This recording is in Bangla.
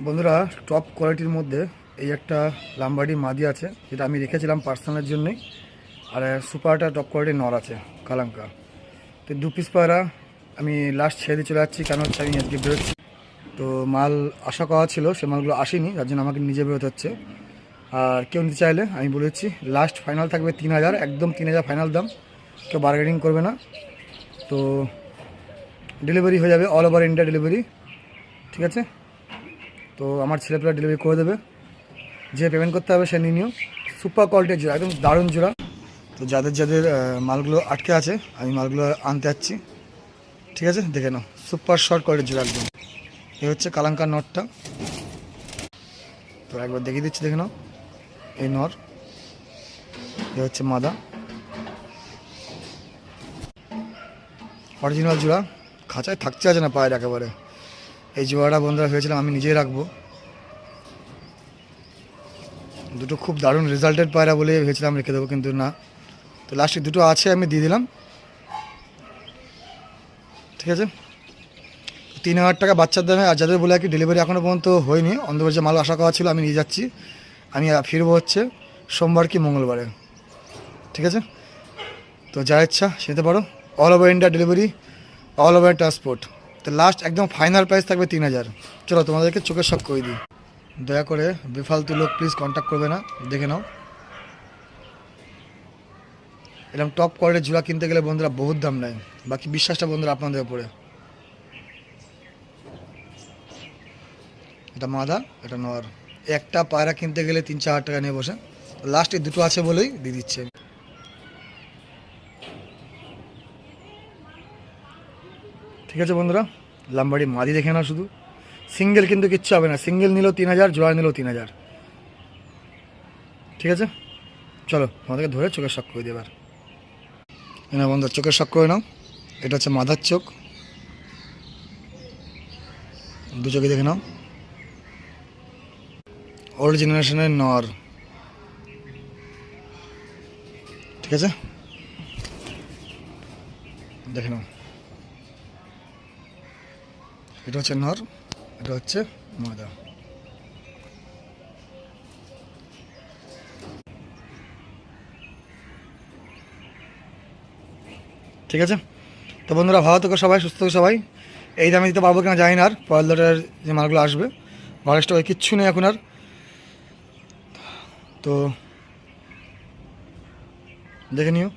বন্ধুরা, টপ কোয়ালিটির মধ্যে এই একটা লাম্বাডি মাদি আছে, যেটা আমি রেখেছিলাম পার্সোনালের জন্যই। আর সুপারটা টপ কোয়ালিটির নর আছে, কালাঙ্কা। তো 2 পিস পায়রা আমি লাস্ট ছেড়ে দিয়ে চলে যাচ্ছি, কেন হচ্ছে আমি আজকে বেরোচ্ছি। তো মাল আশা করা ছিল, সে মালগুলো আসেনি, যার জন্য আমাকে নিজে বেরোতে হচ্ছে। আর কেউ নিতে চাইলে আমি বলেছি লাস্ট ফাইনাল থাকবে 3000, একদম 3000 ফাইনাল দাম, কেউ বার্গেনিং করবে না। তো ডেলিভারি হয়ে যাবে, অল ওভার ইন্ডিয়া ডেলিভারি, ঠিক আছে? তো আমার ছেলেপেলা ডেলিভারি করে দেবে, যে পেমেন্ট করতে হবে সে নিয়ে নিও। সুপার কোয়ালিটির জোড়া, একদম দারুণ জোড়া। তো যাদের যাদের মালগুলো আটকে আছে, আমি মালগুলো আনতে যাচ্ছি, ঠিক আছে? দেখে নাও, সুপার শর্ট কোয়ালিটির জোড়া একদম। এই হচ্ছে কালাঙ্কার নটটা, তো একবার দেখিয়ে দিচ্ছি, দেখে নাও। এই নর, এ হচ্ছে মাদা, অরিজিনাল জোড়া, খাঁচায় থাকতে আছে না পায়ের একেবারে। এই জোড়াটা বন্ধুরা ভেবেছিলাম আমি নিজেই রাখবো, দুটো খুব দারুণ রেজাল্টেড পায়রা বলে ভেবেছিলাম রেখে দেবো, কিন্তু না। তো লাস্টে দুটো আছে, আমি দিয়ে দিলাম, ঠিক আছে? 3000 টাকা বাচ্চার দামে। আর যাদের বলে আর কি ডেলিভারি এখনও পর্যন্ত হয়নি, অন্ধকার যে মাল আশা করা ছিল আমি নিয়ে যাচ্ছি। আমি ফিরবো হচ্ছে সোমবার কি মঙ্গলবারে, ঠিক আছে? তো যা ইচ্ছা সেতে পারো, all over India delivery, all over transport. তো লাস্ট একদম ফাইনাল প্রাইস থাকবে 3000। চলো তোমাদেরকে চোখের শখ করে দিই। দয়া করে বেফালতু লোক প্লিজ কন্ট্যাক্ট করবে না, দেখে নাও। এরকম টপ কোয়ালিটির জোড়া কিনতে গেলে বন্ধুরা বহুত দাম নেয়, বাকি বিশ্বাসটা বন্ধুরা আপনাদের উপরে। এটা মাদা, এটা নর। একটা পায়রা কিনতে গেলে 3-4 টাকা নিয়ে বসে, লাস্টে দুটো আছে বলেই দিয়ে দিচ্ছে। ঠিক আছে বন্ধুরা, লাম্বাড়ি মাদি দেখে না শুধু, সিঙ্গেল কিন্তু কিচ্ছু হবে না, সিঙ্গেল নিলেও 3000, জোড়া নিলেও 3000, ঠিক আছে? চলো তোমাদেরকে ধরে চোখের শখ করে দিই এবার। না বন্ধু, চোখের শখ করে নাও। এটা হচ্ছে মাদার চোখ, দু চোখে দেখে নাও, ওল্ড জেনারেশনের নর, ঠিক আছে? দেখে নাও, এটা হচ্ছে নর, এটা হচ্ছে মাদা। ঠিক আছে? তো বন্ধুরা, ভালো থেকো সবাই, সুস্থ থেকো সবাই। এই দামে দিতে পারবো কিনা জানি না, আর পরের লটের যে মালগুলো আসবে ঘরের স্টকে কিচ্ছু নেই এখন আর। তো দেখে নিও।